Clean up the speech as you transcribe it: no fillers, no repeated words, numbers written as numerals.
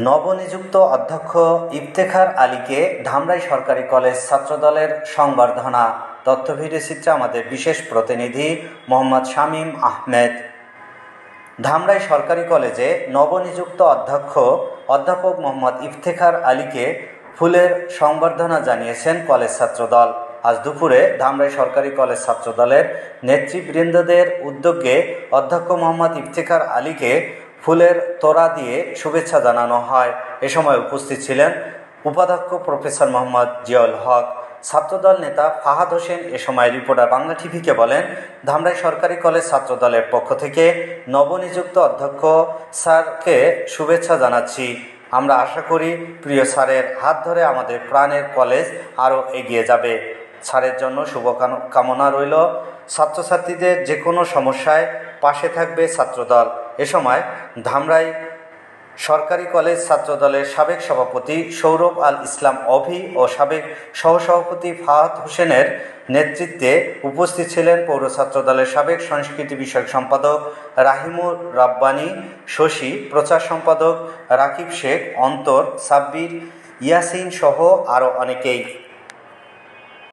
নবনিযুক্ত অধ্যক্ষ ইফতেখার আলীকে ধামরাই সরকারি কলেজ ছাত্রদলের সংবর্ধনা। তথ্য ভিডিও চিত্রে আমাদের বিশেষ প্রতিনিধি মোহাম্মদ শামীম আহমেদ। ধামরাই সরকারি কলেজে নবনিযুক্ত অধ্যাপক মোহাম্মদ ইফতেখার আলীকে ফুলের সংবর্ধনা জানিয়েছেন কলেজ ছাত্রদল। আজ দুপুরে ধামরাই সরকারি কলেজ ছাত্রদলের নেতৃবৃন্দদের উদ্যোগে অধ্যক্ষ মোহাম্মদ ইফতেখার আলীকে ফুলের তোড়া দিয়ে শুভেচ্ছা জানানো হয়। এ সময় উপস্থিত ছিলেন উপাধ্যক্ষ প্রফেসর মোহাম্মদ জিয়াউল হক, ছাত্রদল নেতা ফাহাদ হোসেন। এ সময় রিপোর্টার বাংলা টিভিকে বলেন, ধামরাই সরকারি কলেজ ছাত্রদলের পক্ষ থেকে নবনিযুক্ত অধ্যক্ষ স্যারকে শুভেচ্ছা জানাচ্ছি। আমরা আশা করি প্রিয় স্যারের হাত ধরে আমাদের প্রাণের কলেজ আরও এগিয়ে যাবে। স্যারের জন্য শুভকামনা রইল। ছাত্রছাত্রীদের যে কোনো সমস্যায় পাশে থাকবে ছাত্রদল। এ সময় ধামরাই সরকারি কলেজ ছাত্রদলের সাবেক সভাপতি সৌরভ আল ইসলাম অভি ও সাবেক সহসভাপতি ফাহাদ হোসেনের নেতৃত্বে উপস্থিত ছিলেন পৌর ছাত্রদলের সাবেক সংস্কৃতি বিষয়ক সম্পাদক রাহিমুর রাব্বানী শশী, প্রচার সম্পাদক রাকিব শেখ, অন্তর, সাব্বির, ইয়াসিন সহ আরও অনেকেই।